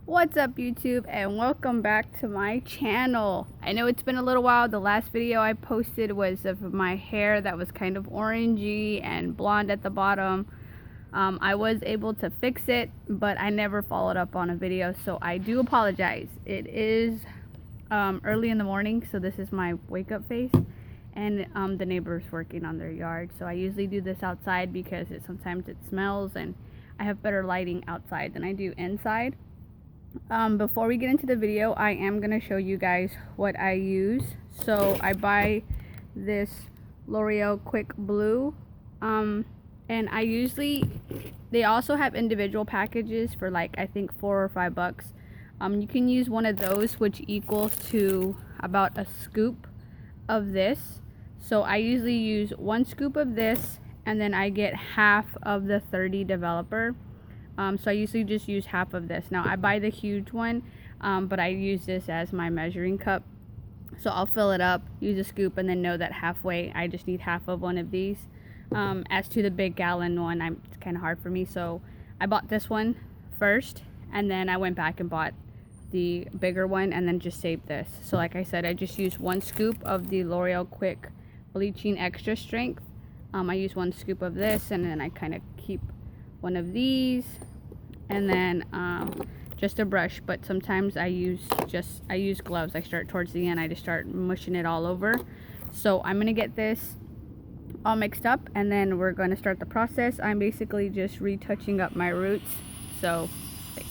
What's up YouTube, and welcome back to my channel. I know it's been a little while. The last video I posted was of my hair that was kind of orangey and blonde at the bottom. I was able to fix it, but I never followed up on a video, so I do apologize. It is early in the morning, so this is my wake up face, and the neighbor's working on their yard. So I usually do this outside because sometimes it smells, and I have better lighting outside than I do inside. Before we get into the video, I am going to show you guys what I use. So I buy this L'Oreal Quick Blue, and I usually, they also have individual packages for like I think $4 or $5. You can use one of those, which equals to about a scoop of this. So I usually use 1 scoop of this, and then I get half of the 30 developer. So I usually just use half of this. Now I buy the huge one, but I use this as my measuring cup. So I'll fill it up, use a scoop, and then know that halfway I just need half of one of these. As to the big gallon one, it's kind of hard for me. So I bought this one first, and then I went back and bought the bigger one, and then just saved this. So like I said, I just use 1 scoop of the L'Oreal Quick Bleaching Extra Strength. I use 1 scoop of this, and then I kind of keep one of these, and then just a brush. But sometimes I use gloves. I start towards the end, I just start mushing it all over. So I'm gonna get this all mixed up, and then we're going to start the process. I'm basically just retouching up my roots. So thanks.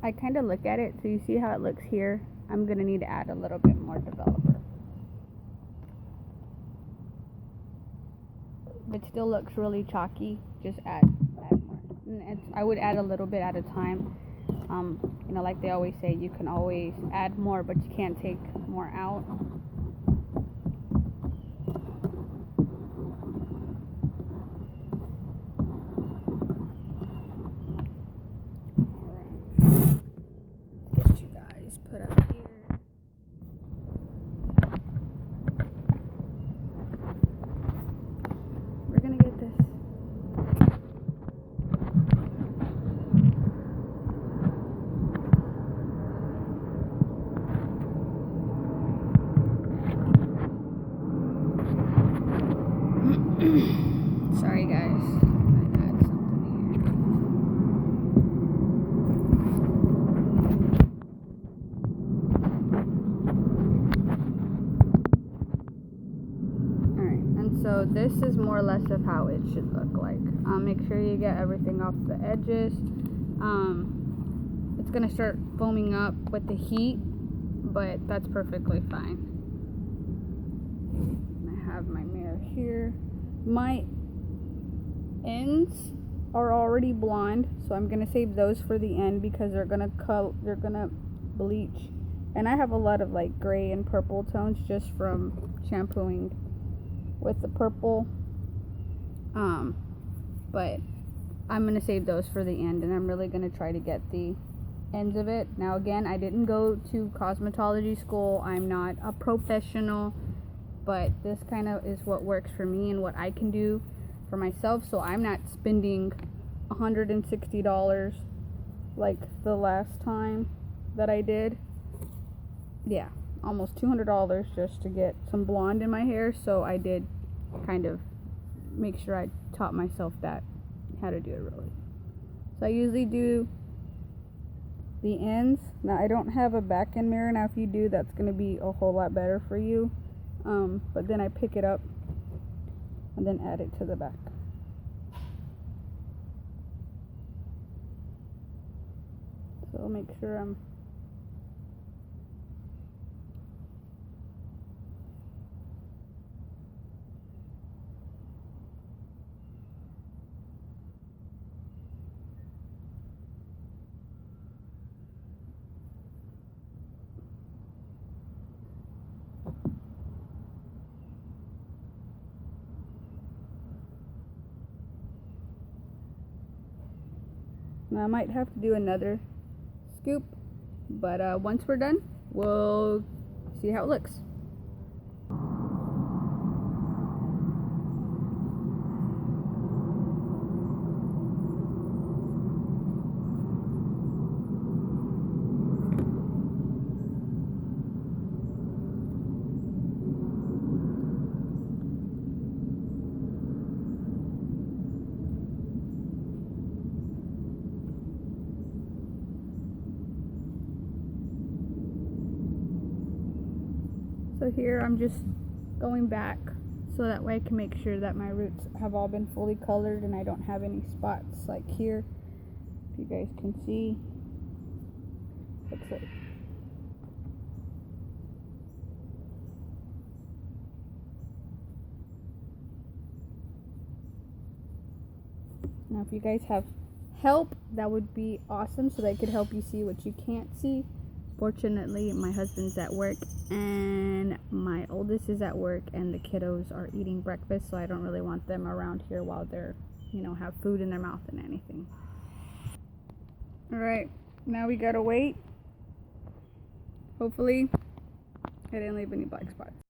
I kind of look at it, so you see how it looks here. I'm going to need to add a little bit more developer. If it still looks really chalky, just add more. And I would add a little bit at a time. You know, like they always say, you can always add more, but you can't take more out. Sorry guys, I had something here. Alright, and so this is more or less of how it should look like. Make sure you get everything off the edges. It's going to start foaming up with the heat, but that's perfectly fine. I have my mirror here. My ends are already blonde, so I'm gonna save those for the end because they're gonna bleach. And I have a lot of like gray and purple tones just from shampooing with the purple. But I'm gonna save those for the end, and I'm really gonna try to get the ends of it. Now again, I didn't go to cosmetology school. I'm not a professional, but this kind of is what works for me and what I can do for myself. So I'm not spending $160 like the last time that I did. Yeah, almost $200 just to get some blonde in my hair. So I did kind of make sure I taught myself that, how to do it really. So I usually do the ends. Now I don't have a back end mirror. Now if you do, that's going to be a whole lot better for you. But then I pick it up and then add it to the back. So I'll make sure I'm I might have to do another scoop, but once we're done, we'll see how it looks. So here I'm just going back so that way I can make sure that my roots have all been fully colored and I don't have any spots like here. If you guys can see, looks like. Now if you guys have help, that would be awesome, so they could help you see what you can't see. Fortunately, my husband's at work and my oldest is at work and the kiddos are eating breakfast, so I don't really want them around here while they're, have food in their mouth and anything. Alright, now we gotta wait. Hopefully I didn't leave any black spots.